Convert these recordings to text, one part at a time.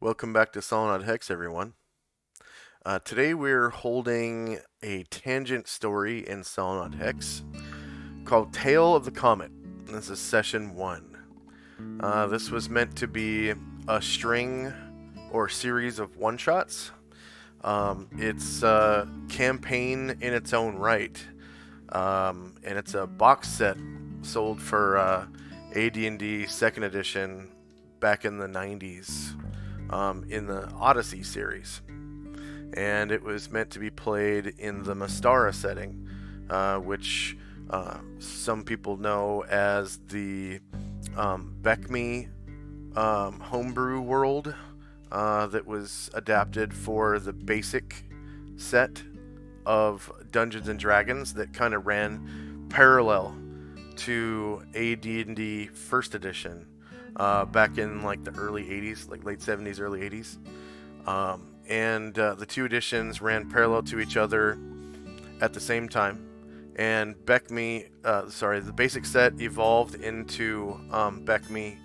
Welcome back to Solynod Hex, everyone. Today we're holding a tangent story in Solynod Hex called Tale of the Comet. This is session 1. This was meant to be a string or series of one-shots. It's a campaign in its own right, and it's a box set sold for AD&D 2nd edition back in the 90s. In the Odyssey series, and it was meant to be played in the Mystara setting, which some people know as the Beckme homebrew world that was adapted for the basic set of Dungeons and Dragons that kind of ran parallel to AD&D First Edition. Back in like the early 80s, like late 70s, early 80s. And the two editions ran parallel to each other at the same time. And the basic set evolved into Beckme,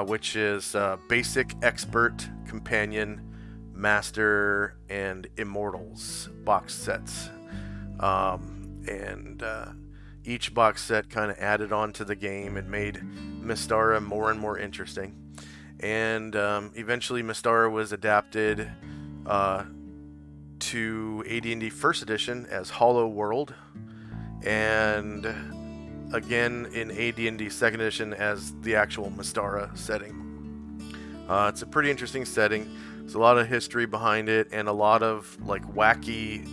which is Basic, Expert, Companion, Master, and Immortals box sets. And each box set kind of added on to the game and made Mystara more and more interesting. And eventually Mystara was adapted to AD&D First Edition as Hollow World, and again in AD&D Second Edition as the actual Mystara setting. It's a pretty interesting setting. There's a lot of history behind it and a lot of like wacky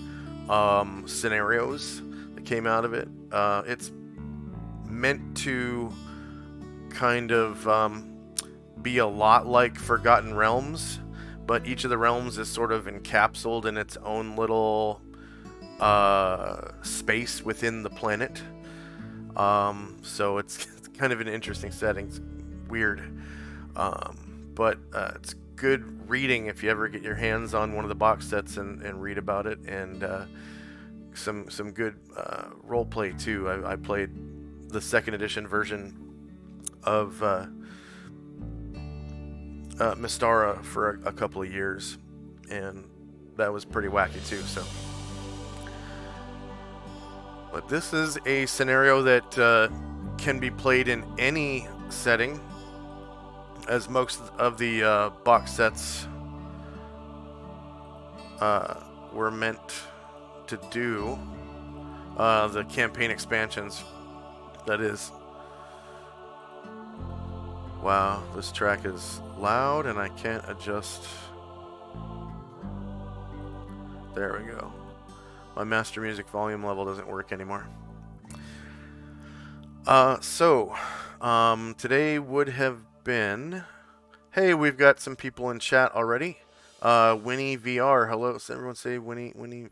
scenarios that came out of it. It's meant to kind of be a lot like Forgotten Realms, but each of the realms is sort of encapsulated in its own little space within the planet. So it's kind of an interesting setting. It's weird, but it's good reading if you ever get your hands on one of the box sets and read about it, and some good role play too. I played the 2nd edition version of Mystara for a couple of years, and that was pretty wacky too. But this is a scenario that can be played in any setting, as most of the box sets were meant to do. The campaign expansions, that is. Wow, this track is loud and I can't adjust. There we go. My master music volume level doesn't work anymore. Today would have been... Hey, we've got some people in chat already. Winnie VR, hello. So everyone say Winnie.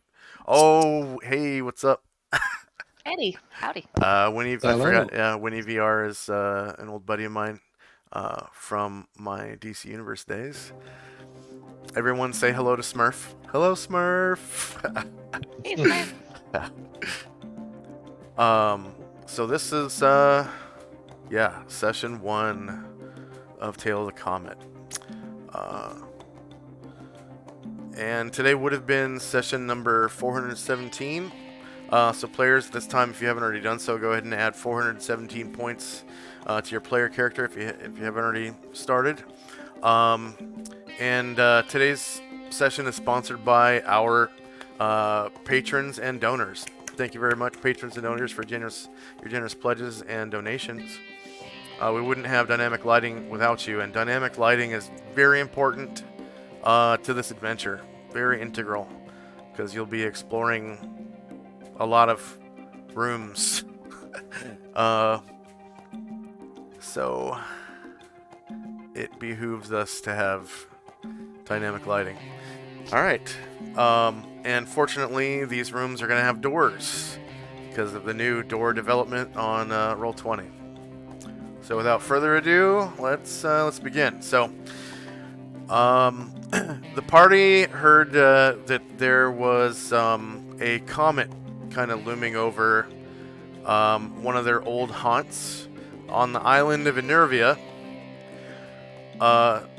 Oh, hey, what's up? Eddie, howdy. Winnie, I Hello. forgot. Yeah, Winnie VR is an old buddy of mine from my DC Universe days. Everyone say hello to Smurf. Hello, Smurf. Hey, Smurf. So this is session 1 of Tale of the Comet. And today would have been session number 417. So players, at this time, if you haven't already done so, go ahead and add 417 points to your player character if you haven't already started. And today's session is sponsored by our patrons and donors. Thank you very much, patrons and donors, for your generous pledges and donations. We wouldn't have dynamic lighting without you, and dynamic lighting is very important to this adventure. Very integral, because you'll be exploring a lot of rooms. So it behooves us to have dynamic lighting. Alright. And fortunately, these rooms are going to have doors because of the new door development on Roll20. So without further ado, let's begin. So, the party heard that there was a comet kind of looming over one of their old haunts on the island of Enervia.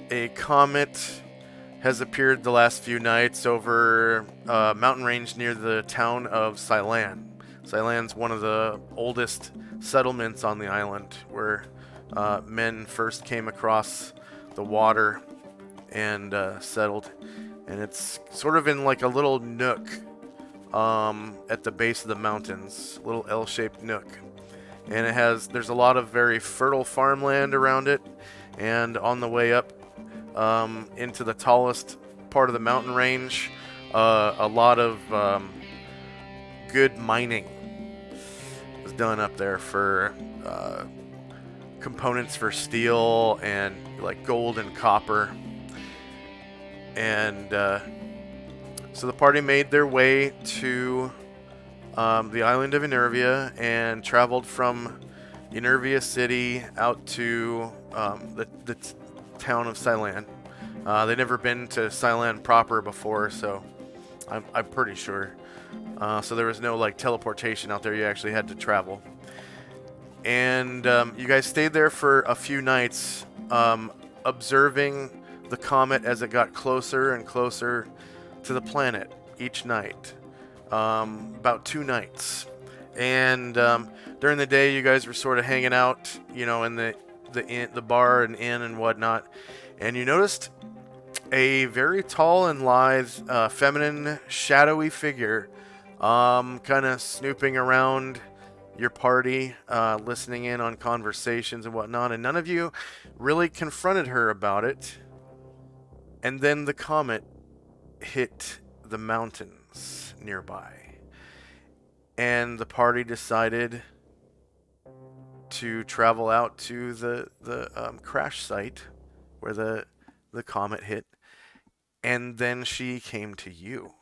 a comet has appeared the last few nights over a mountain range near the town of Silan. Silan's one of the oldest settlements on the island, where men first came across the water and settled. And it's sort of in like a little nook at the base of the mountains, little L-shaped nook. And there's a lot of very fertile farmland around it, and on the way up into the tallest part of the mountain range, a lot of good mining was done up there for components for steel and like gold and copper. And so the party made their way to the island of Enervia and traveled from Enervia City out to the town of Silan. They'd never been to Silan proper before, so I'm pretty sure. So there was no like teleportation out there. You actually had to travel. And you guys stayed there for a few nights, observing the comet as it got closer and closer to the planet each night. About 2 nights. And during the day, you guys were sort of hanging out, in the bar and inn and whatnot. And you noticed a very tall and lithe, feminine, shadowy figure, kind of snooping around your party, listening in on conversations and whatnot. And none of you really confronted her about it. And then the comet hit the mountains nearby. And the party decided to travel out to the crash site where the comet hit. And then she came to you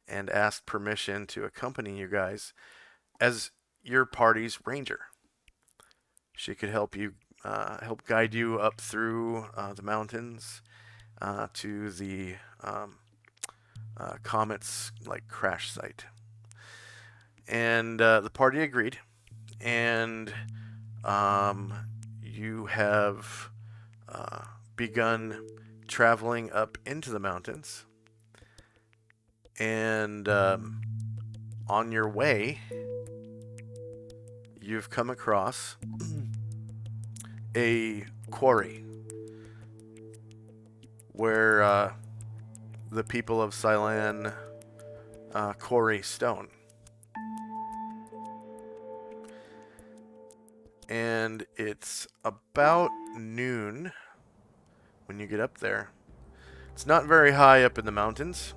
and asked permission to accompany you guys as your party's ranger. She could help guide you up through the mountains to the comet's like crash site. And the party agreed, and you have begun traveling up into the mountains. And on your way, you've come across a quarry where the people of Silan quarry stone. And it's about noon when you get up there. It's not very high up in the mountains.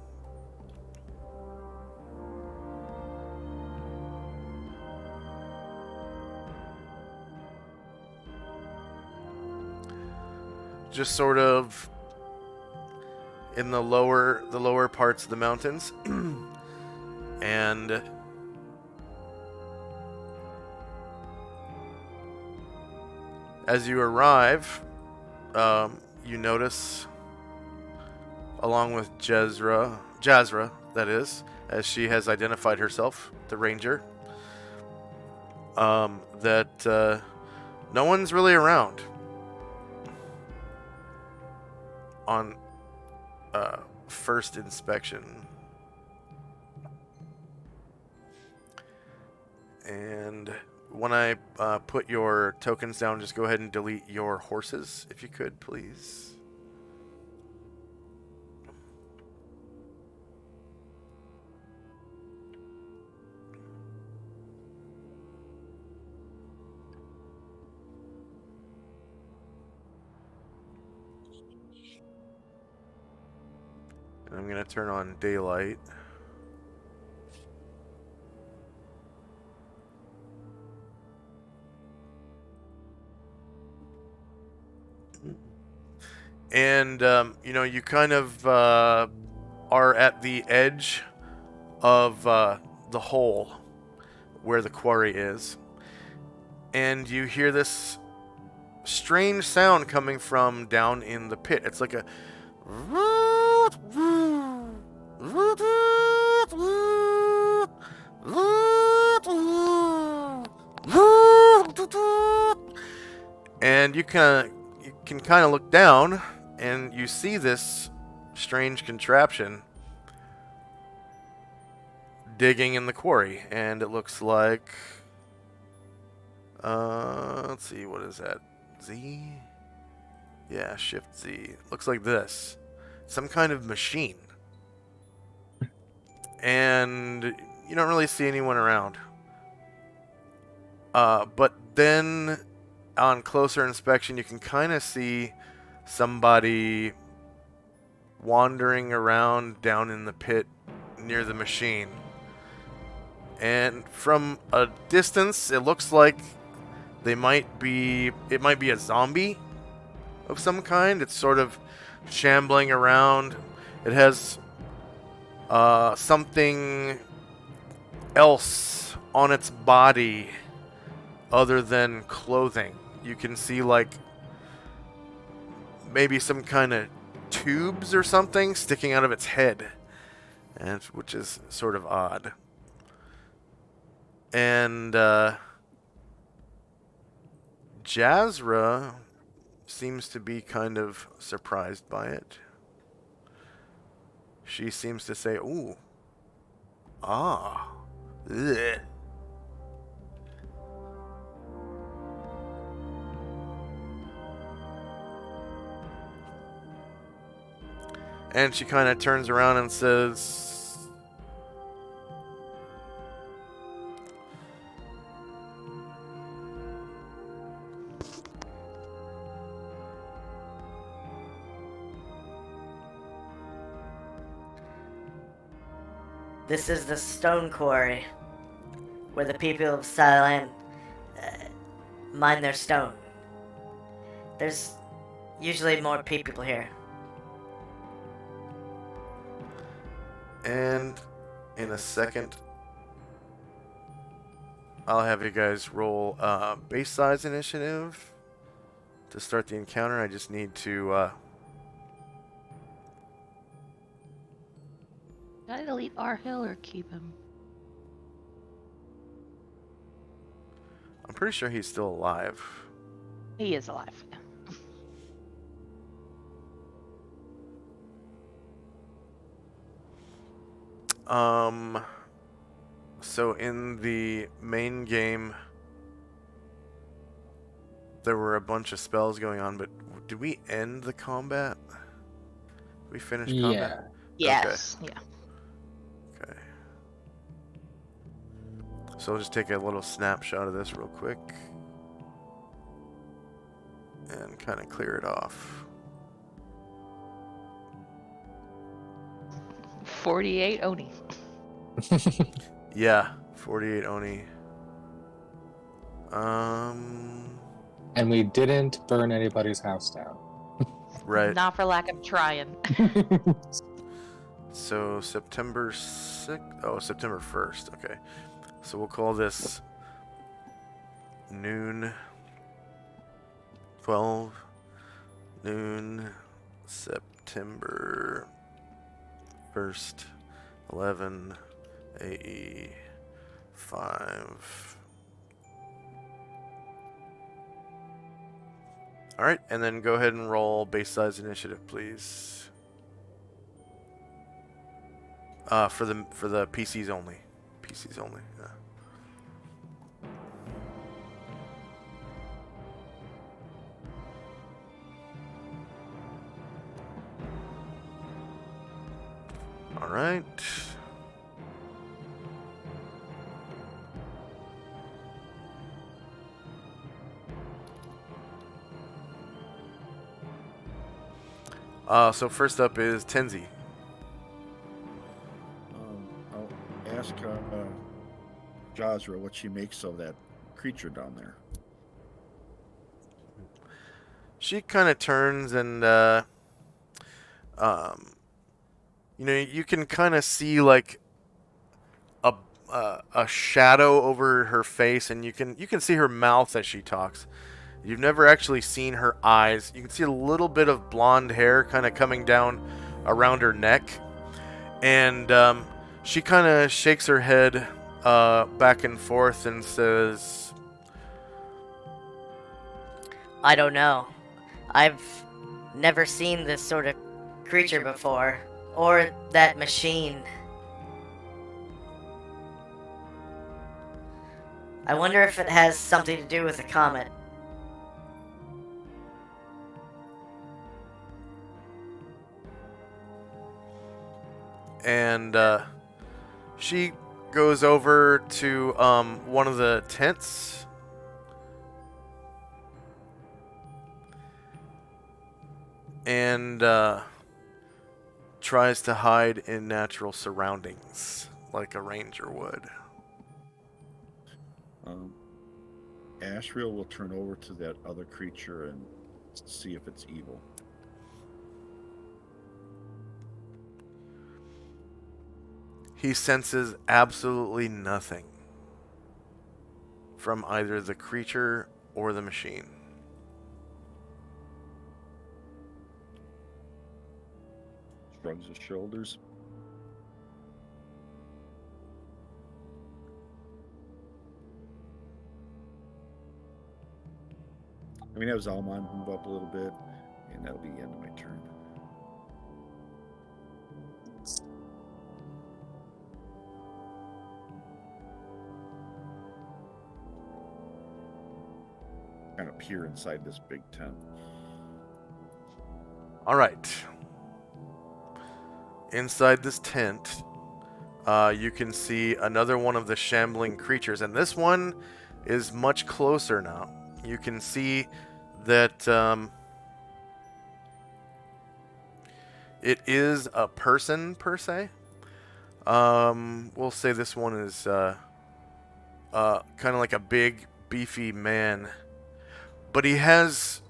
Just sort of in the lower parts of the mountains. And as you arrive, you notice, along with Jazra, that is, as she has identified herself, the ranger, that no one's really around on first inspection. And when I put your tokens down, just go ahead and delete your horses, if you could, please. And I'm going to turn on daylight. And, you kind of are at the edge of the hole where the quarry is. And you hear this strange sound coming from down in the pit. It's like a... And you can kind of look down, and you see this strange contraption digging in the quarry, and it looks like, let's see, what is that? Z? Yeah, Shift Z. Looks like this. Some kind of machine. And you don't really see anyone around. But then on closer inspection, you can kind of see somebody wandering around down in the pit near the machine. And from a distance, it looks like it might be a zombie of some kind. It's sort of shambling around. It has something else on its body other than clothing. You can see like maybe some kind of tubes or something sticking out of its head, and which is sort of odd. And Jazra seems to be kind of surprised by it. She seems to say, "Ooh, ah, ugh." And she kind of turns around and says, This is the stone quarry, where the people of Solynod mine their stone. There's usually more people here. and in a second, I'll have you guys roll base size initiative to start the encounter. I just need to Did I delete our hill or keep him? I'm pretty sure he's still alive. He is alive. So in the main game, there were a bunch of spells going on, but did we end the combat? Did we finish combat? Yes. Yeah. Okay. So I'll just take a little snapshot of this real quick and kind of clear it off. 48 Oni. Yeah, 48 Oni. And we didn't burn anybody's house down. Right. Not for lack of trying. So September 6th. Oh, September 1st. Okay. So we'll call this noon 12 noon September 1st 11 AE 5. All right, and then go ahead and roll base size initiative, please. For the PCs only. PCs only. Yeah. All right. So first up is Tenzi. I'll ask Jazra what she makes of that creature down there. She kind of turns and, you know, you can kind of see like a shadow over her face, and you can see her mouth as she talks. You've never actually seen her eyes. You can see a little bit of blonde hair kind of coming down around her neck. And she kind of shakes her head back and forth and says, I don't know. I've never seen this sort of creature before, or that machine. I wonder if it has something to do with the comet. And she goes over to one of the tents. And tries to hide in natural surroundings like a ranger would. Ashriel will turn over to that other creature and see if it's evil. He senses absolutely nothing from either the creature or the machine. Shrugs his shoulders. I'm going to have Zalman move up a little bit, and that'll be the end of my turn. Kind of peer inside this big tent. All right. Inside this tent, you can see another one of the shambling creatures, and this one is much closer now. You can see that it is a person, per se. We'll say this one is kind of like a big, beefy man. But he has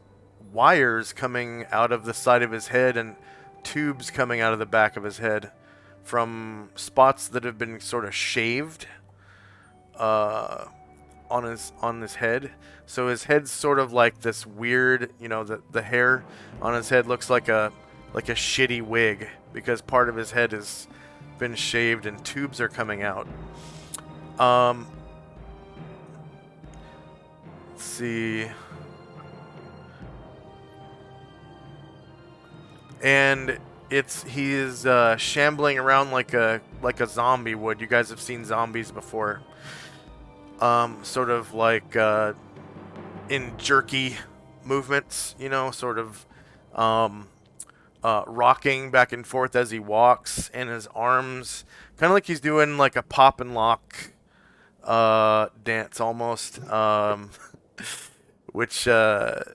wires coming out of the side of his head and tubes coming out of the back of his head from spots that have been sort of shaved on his head. So his head's sort of like this weird, the hair on his head looks like a shitty wig because part of his head has been shaved and tubes are coming out. Let's see. And he is shambling around like a zombie would. You guys have seen zombies before. Sort of like in jerky movements, sort of rocking back and forth as he walks, and his arms kind of like he's doing like a pop and lock dance almost, which for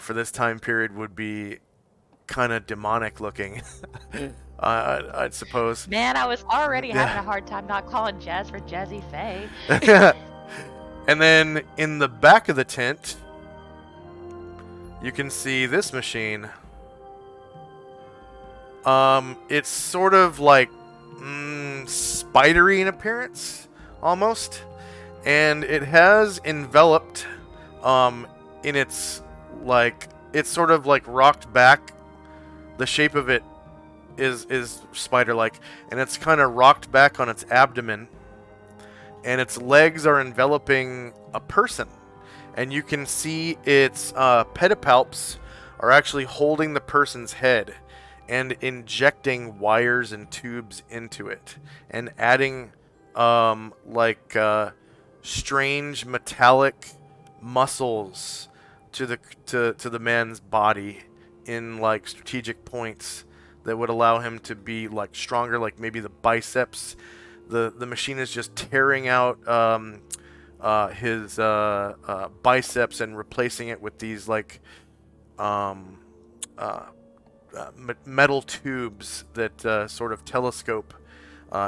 this time period would be kind of demonic looking. I'd suppose. Man, I was already having a hard time not calling Jazz for Jazzy Faye. And then in the back of the tent, you can see this machine. It's sort of like spidery in appearance, almost, and it has enveloped in its it's sort of like rocked back. The shape of it is spider-like, and it's kind of rocked back on its abdomen, and its legs are enveloping a person, and you can see its pedipalps are actually holding the person's head and injecting wires and tubes into it and adding strange metallic muscles to the man's body in like strategic points that would allow him to be like stronger, like maybe the biceps. The machine is just tearing out his biceps and replacing it with these like metal tubes that sort of telescope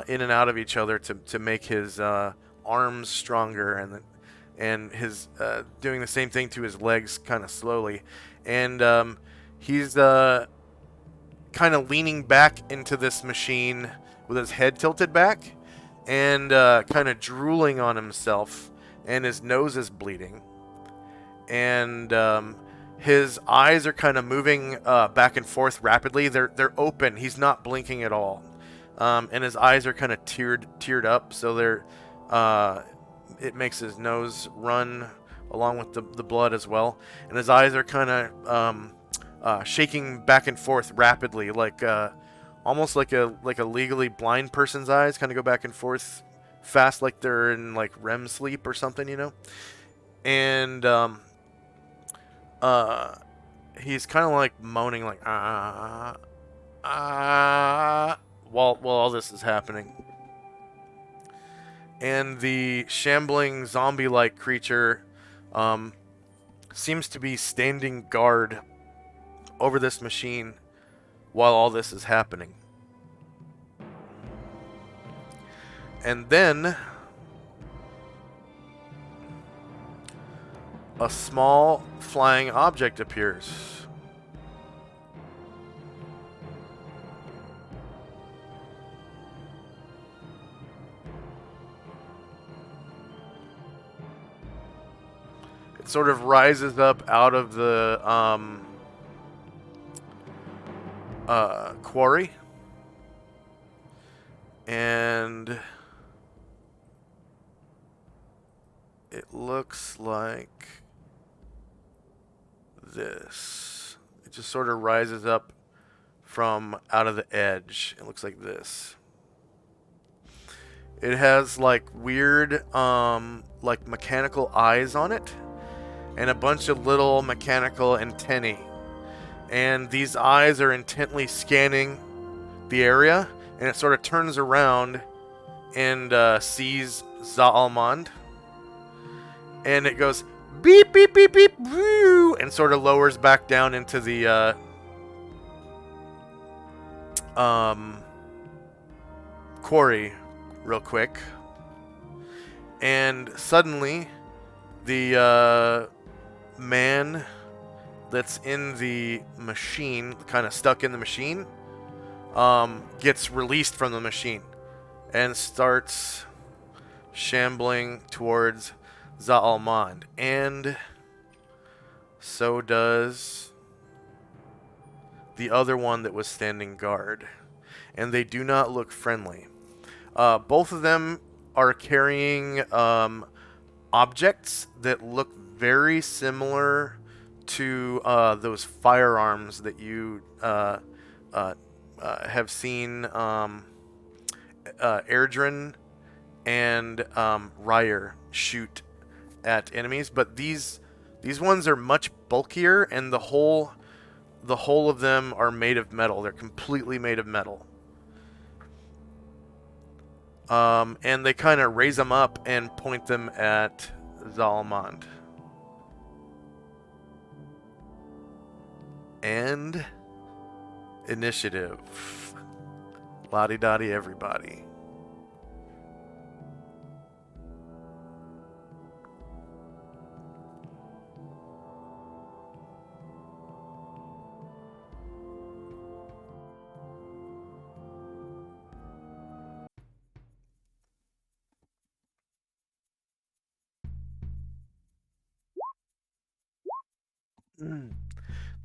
in and out of each other to make his arms stronger, and his doing the same thing to his legs kind of slowly, and he's kind of leaning back into this machine with his head tilted back and kind of drooling on himself, and his nose is bleeding, and his eyes are kind of moving back and forth rapidly. They're open. He's not blinking at all, and his eyes are kind of teared up, so they're it makes his nose run along with the blood as well, and his eyes are kind of shaking back and forth rapidly, like almost like a legally blind person's eyes, kind of go back and forth fast, like they're in like REM sleep or something, you know. And he's kind of like moaning, like while all this is happening. And the shambling zombie-like creature seems to be standing guard over this machine while all this is happening. And then a small flying object appears. It sort of rises up out of the quarry, and it looks like this. It just sort of rises up from out of the edge. It looks like this. It has like weird like mechanical eyes on it and a bunch of little mechanical antennae. And these eyes are intently scanning the area, and it sort of turns around and sees Zaalmond, and it goes beep beep beep beep woo, and sort of lowers back down into the quarry real quick. And suddenly the man that's in the machine, kind of stuck in the machine, gets released from the machine and starts shambling towards Zaalmond. And so does the other one that was standing guard. And they do not look friendly. Both of them are carrying objects that look very similar to those firearms that you have seen Erdrin and Ryer shoot at enemies, but these ones are much bulkier, and the whole of them are made of metal. They're completely made of metal. And they kind of raise them up and point them at Zaalmond. And initiative. Lottie-dottie everybody.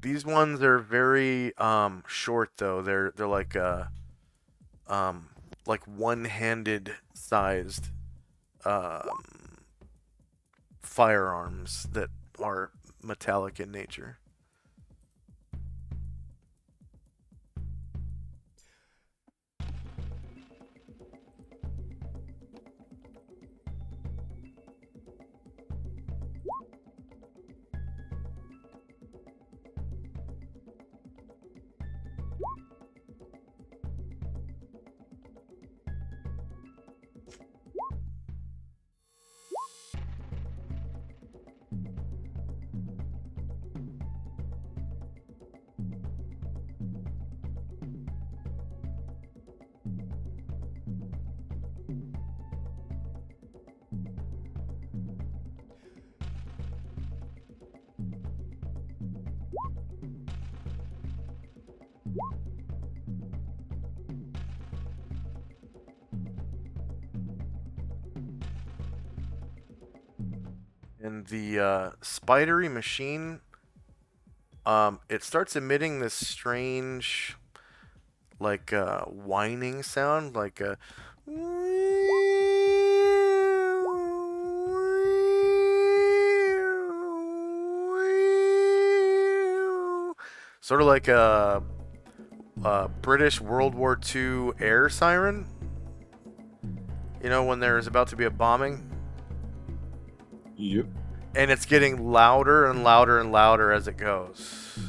These ones are very short though. They're like one-handed sized firearms that are metallic in nature. And the spidery machine, it starts emitting this strange, like whining sound, like a Sort of like a British World War II air siren. You know, when there's about to be a bombing? Yep. And it's getting louder and louder and louder as it goes.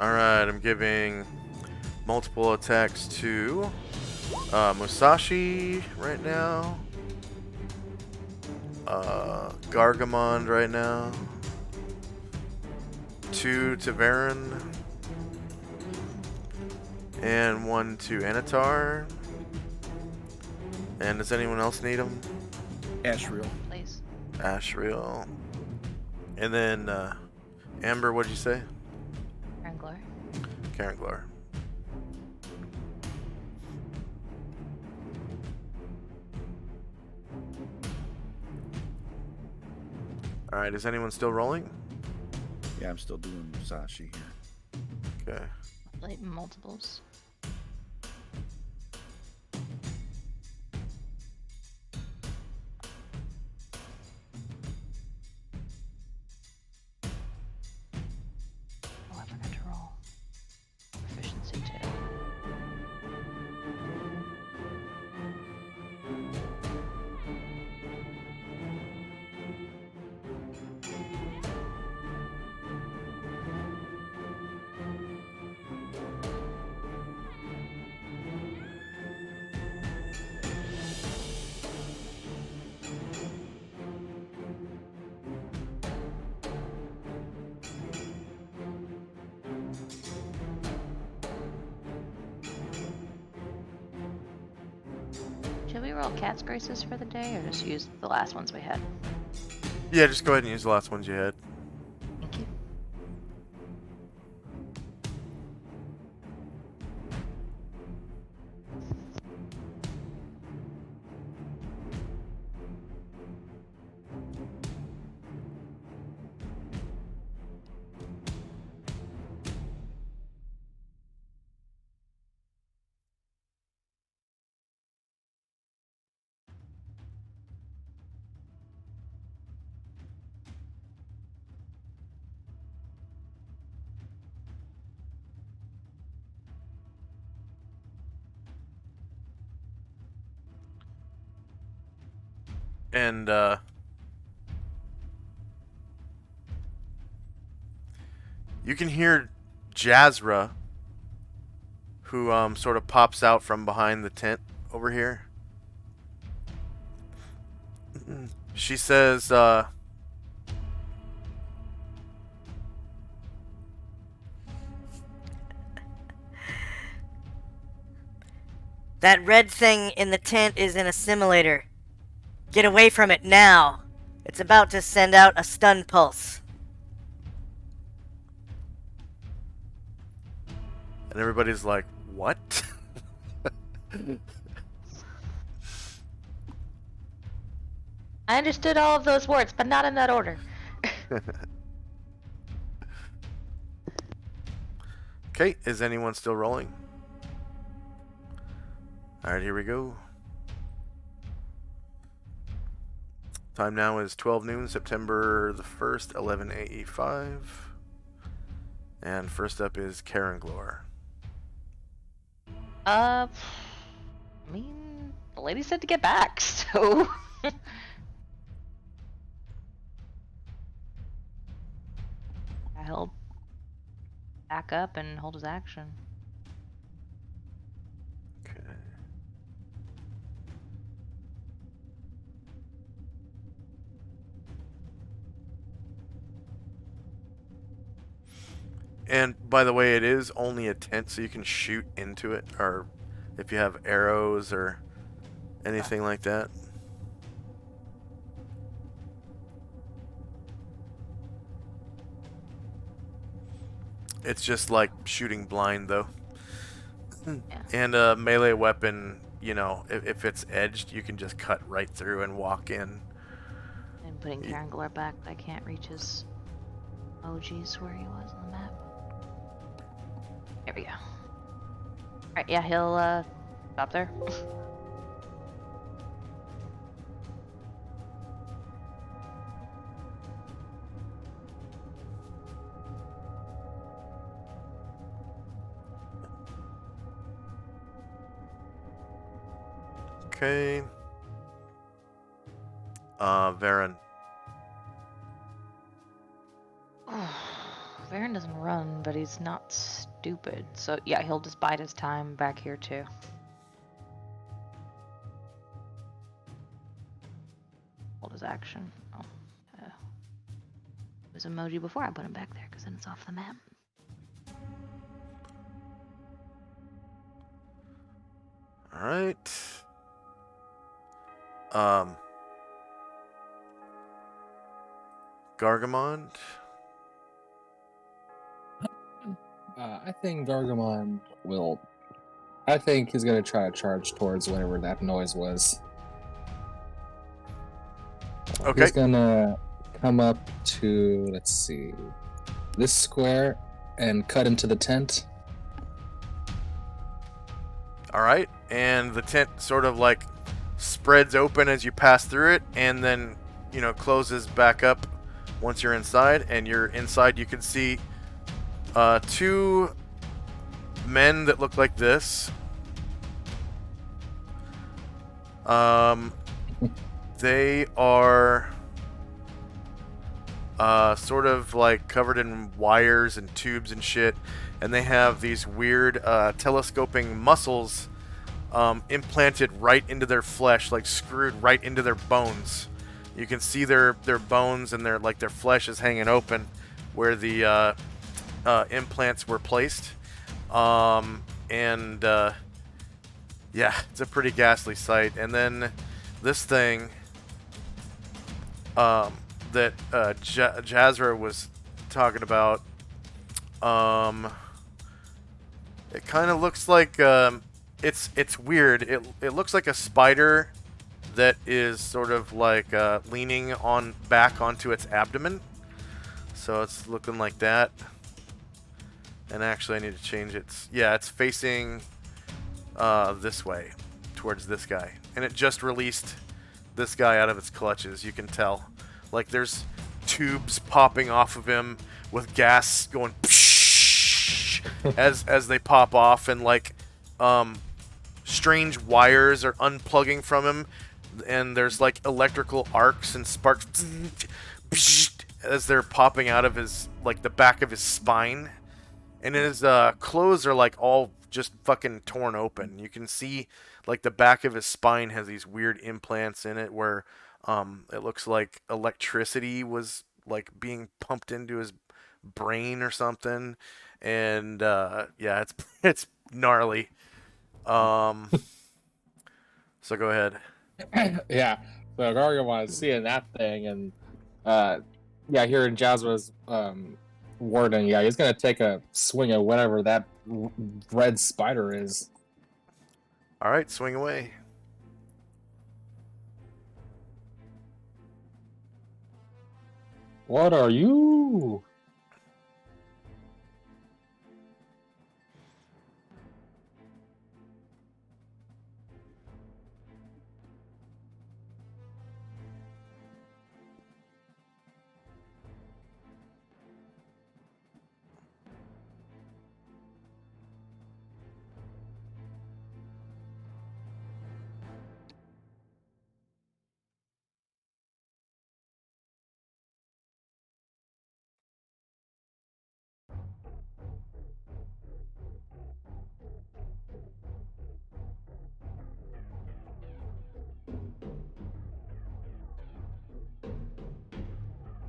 Alright, I'm giving multiple attacks to Musashi right now. Gargamond right now. 2 to Varen. And 1 to Anatar. And does anyone else need them? Ashriel. Please. Ashriel. And then Amber, what'd you say? Wrangler. Karanglar. Alright, is anyone still rolling? Yeah, I'm still doing Musashi here. Okay. Blatant multiples. Oh, I forgot to roll. Proficiency 2. Should we roll cat's graces for the day, or just use the last ones we had? Yeah, just go ahead and use the last ones you had. Thank you. And you can hear Jazra, who sort of pops out from behind the tent over here. She says, That red thing in the tent is an assimilator. Get away from it now. It's about to send out a stun pulse. and everybody's like, what? I understood all of those words, but not in that order. Okay, is anyone still rolling? Alright, here we go. Time now is 12 noon, September the 1st, 11:85. And first up is Karen Glore. I mean, the lady said to get back, so. He'll back up and hold his action. Okay. And by the way, it is only a tent, so you can shoot into it, or if you have arrows or anything like that. It's just like shooting blind, though. Yeah. And a melee weapon, you know, if it's edged, you can just cut right through and walk in. I'm putting Karen Glore back, but I can't reach his emojis where he was on the map. There we go. Alright, yeah, he'll stop there. Okay. Varen. Varen doesn't run, but he's not stupid. So yeah, he'll just bide his time back here too. Hold his action. Oh, it was emoji before I put him back there, because then it's off the map. All right. Gargamond. I think Gargamon will. I think he's gonna try to charge towards whatever that noise was. Okay. He's gonna come up to, let's see, this square and cut into the tent. All right. And the tent sort of like spreads open as you pass through it, and then, you know, closes back up once you're inside. And you're inside, you can see two men that look like this. They are sort of like covered in wires and tubes and shit, and they have these weird telescoping muscles implanted right into their flesh, like screwed right into their bones. You can see their bones, and their flesh is hanging open where the implants were placed. Yeah, it's a pretty ghastly sight. And then this thing that Jazra was talking about, it kind of looks like it's weird. It looks like a spider that is sort of like leaning on back onto its abdomen. So it's looking like that. And actually, I need to change it. It's facing this way, towards this guy. And it just released this guy out of its clutches, you can tell. Like, there's tubes popping off of him with gas going as they pop off, and like strange wires are unplugging from him, and there's like electrical arcs and sparks as they're popping out of his, like, the back of his spine. And his clothes are like all just fucking torn open. You can see like the back of his spine has these weird implants in it where it looks like electricity was like being pumped into his brain or something. And yeah, it's gnarly. So go ahead. Yeah, so Gargamon's seeing that thing, and yeah, hearing Jazra's warning, yeah, he's gonna take a swing at whatever that red spider is. All right, swing away. What are you?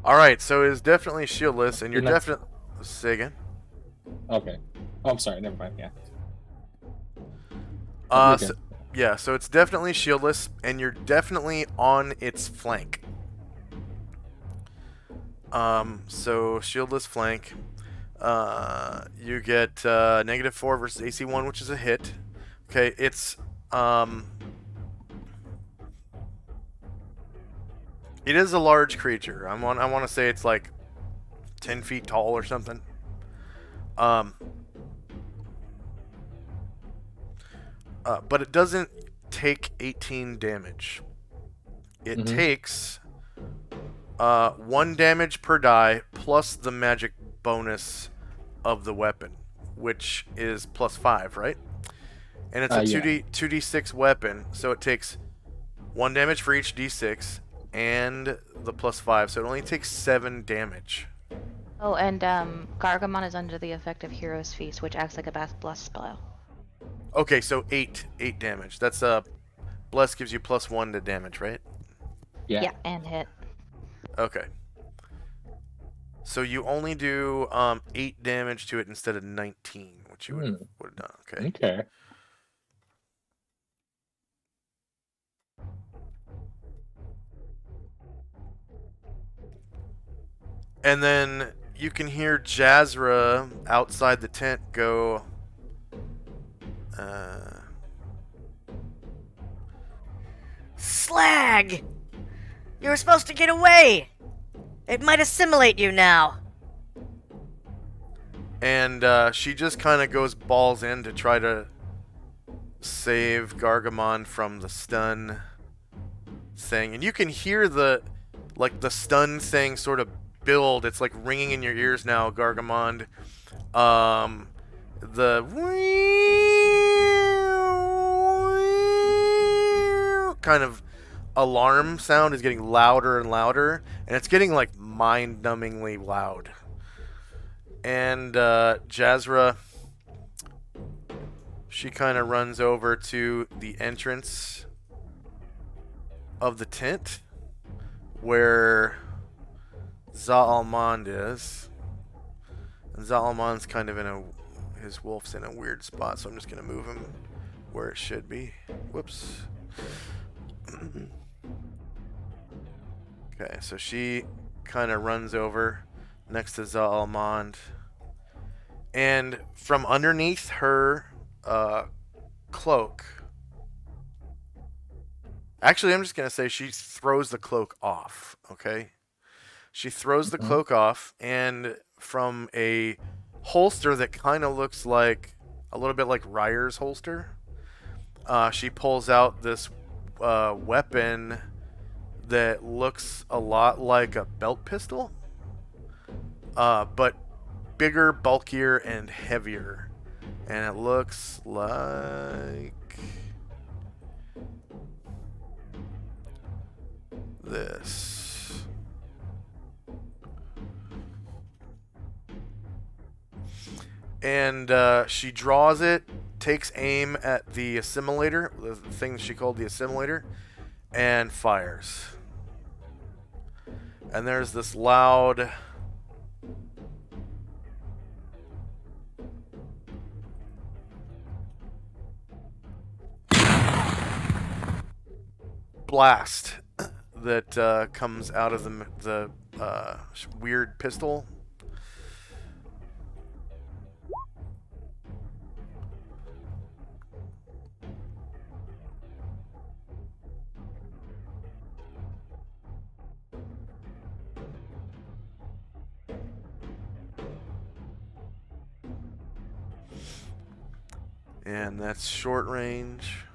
All right, so it's definitely shieldless, and you're You're not- definitely. Say again. Okay. Oh, I'm sorry. Never mind. Yeah. Uh, You're so, good. yeah, so it's definitely shieldless, and you're definitely on its flank. So shieldless flank. You get -4 versus AC1, which is a hit. Okay, it's it is a large creature. I want to say it's like 10 feet tall or something. Um, but it doesn't take 18 damage. It Mm-hmm. takes 1 damage per die plus the magic bonus of the weapon, which is +5, right? And it's a Yeah. 2d6 weapon, so it takes 1 damage for each d6 and the +5, so it only takes 7 damage. Oh, and Gargamon is under the effect of Hero's Feast, which acts like a blast spell. Okay, so 8 damage. That's bless gives you +1 to damage, right? Yeah. Yeah, and hit. Okay. So you only do 8 damage to it instead of 19, which you would have done. Okay. Okay. And then you can hear Jazra outside the tent go, Slag! You were supposed to get away! It might assimilate you now. and she just kind of goes balls in to try to save Gargamon from the stun thing. And you can hear the stun thing sort of build. It's like ringing in your ears now, Gargamon. The kind of alarm sound is getting louder and louder, and it's getting like mind-numbingly loud. And Jazra, she kind of runs over to the entrance of the tent where Zaalmond is. And Zaalmond's kind of his wolf's in a weird spot, so I'm just gonna move him where it should be. Whoops. Okay, so she kind of runs over next to Zaalmond, and from underneath her cloak. Actually, I'm just gonna say she throws the cloak off. Okay, she throws the Mhm. cloak off, and from a holster that kind of looks like a little bit like Ryer's holster, she pulls out this weapon that looks a lot like a belt pistol, but bigger, bulkier, and heavier. And it looks like this. And she draws it, takes aim at the assimilator, the thing she called the assimilator, and fires. And there's this loud blast that comes out of the weird pistol. And that's short range.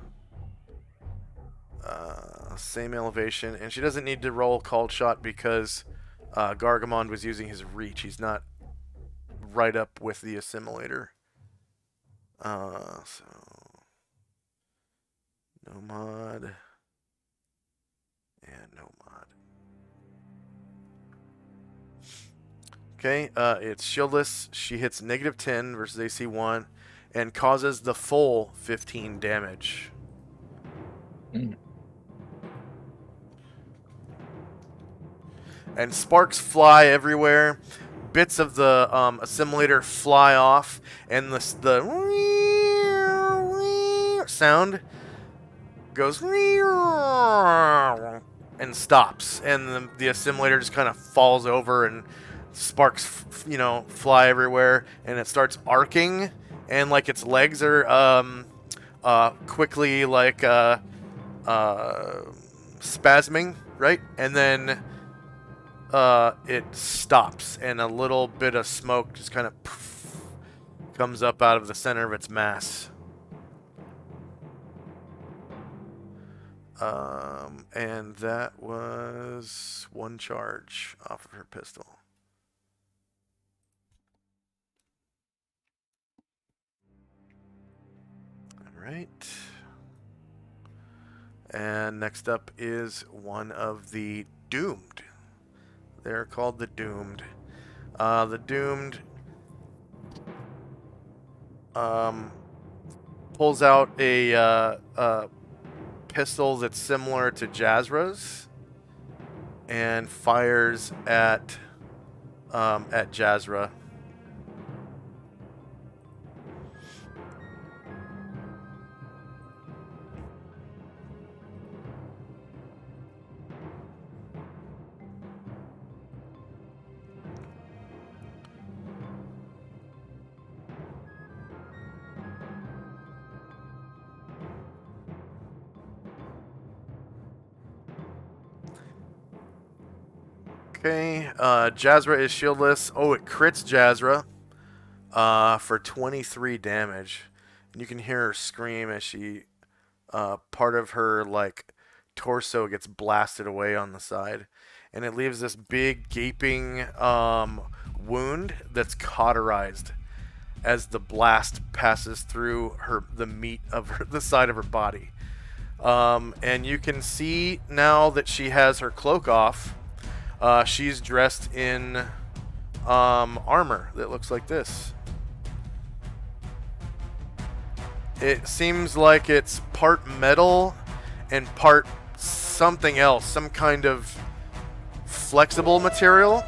Same elevation. And she doesn't need to roll called shot because Gargamon was using his reach. He's not right up with the assimilator. So no mod and no mod. Okay, it's shieldless. She hits -10 versus AC 1 and causes the full 15 damage. And sparks fly everywhere. Bits of the assimilator fly off, and the sound goes and stops, and the assimilator just kind of falls over, and sparks, fly everywhere, and it starts arcing, and like its legs are quickly like spasming, right? And then it stops, and a little bit of smoke just kind of comes up out of the center of its mass. And that was one charge off of her pistol. All right. And next up is one of the Doomed. They're called the Doomed. The Doomed pulls out a pistol that's similar to Jazra's and fires at Jazra. Okay, Jazra is shieldless. Oh, it crits Jazra for 23 damage. And you can hear her scream as she, part of her, like, torso gets blasted away on the side. And it leaves this big, gaping wound that's cauterized as the blast passes through the meat of the side of her body. And you can see now that she has her cloak off. She's dressed in armor that looks like this. It seems like it's part metal and part something else, some kind of flexible material.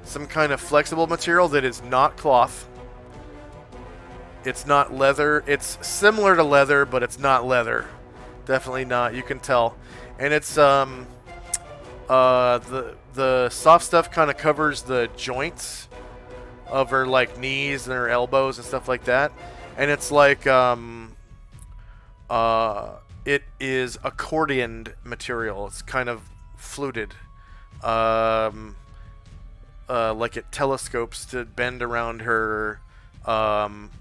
Some kind of flexible material that is not cloth. It's not leather. It's similar to leather, but it's not leather. Definitely not. You can tell. And it's the soft stuff kind of covers the joints of her like knees and her elbows and stuff like that. And it's like it is accordioned material. It's kind of fluted. Like it telescopes to bend around her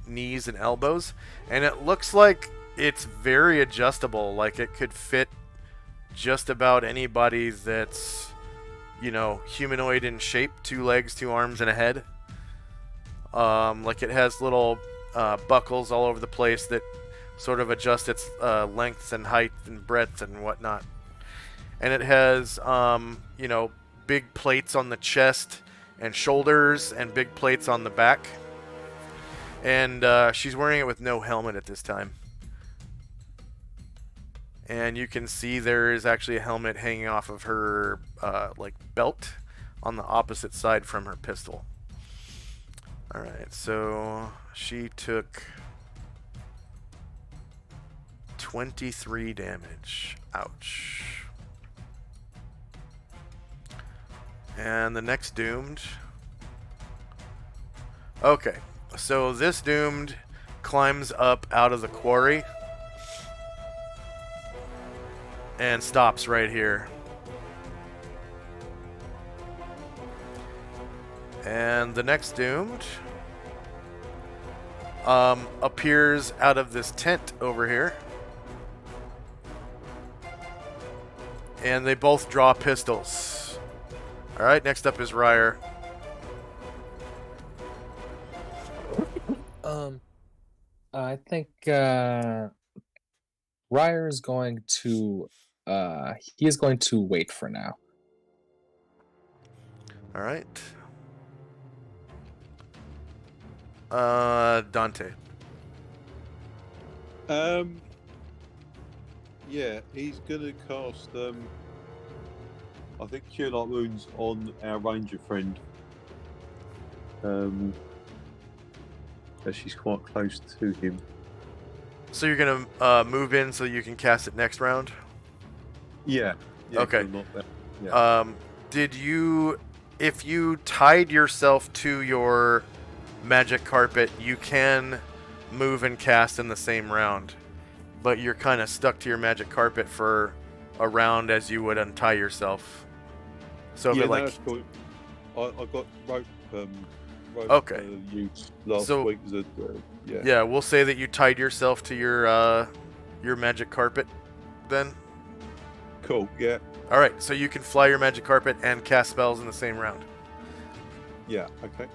knees and elbows, and it looks like it's very adjustable. Like it could fit just about anybody that's, humanoid in shape, 2 legs, 2 arms, and a head. Like it has little buckles all over the place that sort of adjust its lengths and height and breadth and whatnot. And it has, big plates on the chest and shoulders and big plates on the back. And she's wearing it with no helmet at this time. And you can see there is actually a helmet hanging off of her belt on the opposite side from her pistol. Alright, so she took 23 damage. Ouch. And the next Doomed. Okay. So this Doomed climbs up out of the quarry and stops right here. And the next doomed appears out of this tent over here. And they both draw pistols. Alright, next up is Ryer. I think Ryer is going to he is going to wait for now. Alright. Dante. Yeah, he's gonna cast I think Cure Light Wounds on our ranger friend. As she's quite close to him. So you're gonna move in so you can cast it next round? Yeah. Okay. Not that. Yeah. Did you, if you tied yourself to your magic carpet, you can move and cast in the same round, but you're kind of stuck to your magic carpet for a round as you would untie yourself. So if yeah, it like, that's cool. I got rope. Rope Okay. Use last So- week. Yeah. yeah, we'll say that you tied yourself to your magic carpet, then. Cool. Yeah. All right, so you can fly your magic carpet and cast spells in the same round. Yeah. Okay.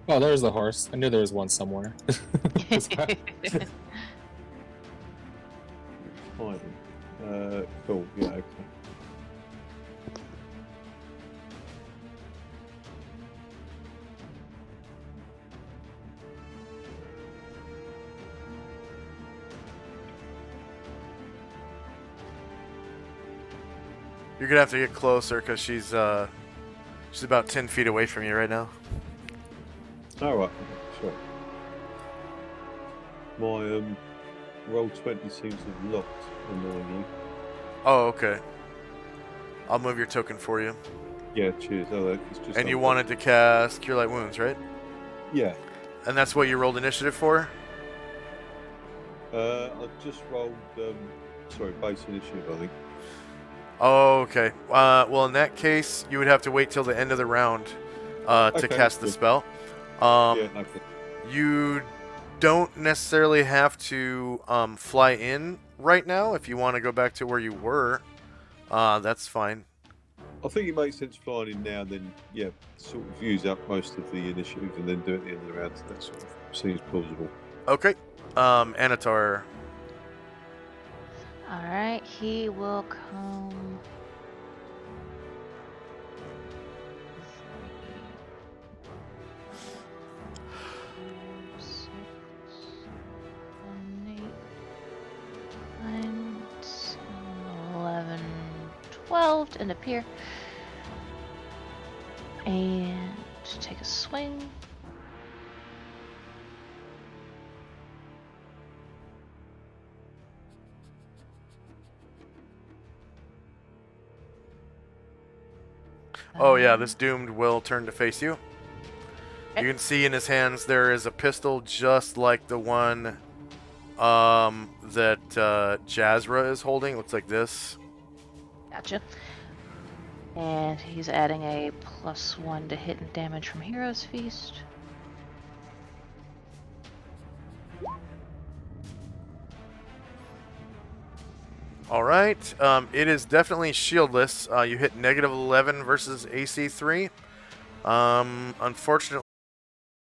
Oh, there's the horse. I knew there was one somewhere. Fine. Cool. Yeah. Okay. You're gonna have to get closer because she's about 10 feet away from you right now. All right. Sure. My roll 20 seems to have locked annoyingly. Oh, okay. I'll move your token for you. Yeah. Cheers. Oh, it's just. And you wanted to cast Cure Light Wounds, right? Yeah. And that's what you rolled initiative for? I just rolled. Sorry, base initiative. I think. Oh, okay. Well, in that case, you would have to wait till the end of the round to Okay, cast the good. spell. Yeah. Okay. You don't necessarily have to fly in right now. If you want to go back to where you were, that's fine. I think it makes sense flying in now, then sort of use up most of the initiative and then do it at the end of the round. That sort of seems plausible. Okay. Anatar. Alright, he will come. Six, 9, 10, 11, 12 to end up here. And take a swing. Oh yeah, this doomed will turn to face you. Okay. You can see in his hands there is a pistol just like the one that Jazra is holding. Looks like this. Gotcha. And he's adding a +1 to hit and damage from Hero's Feast. All right. It is definitely shieldless. You hit -11 versus AC 3. Unfortunately,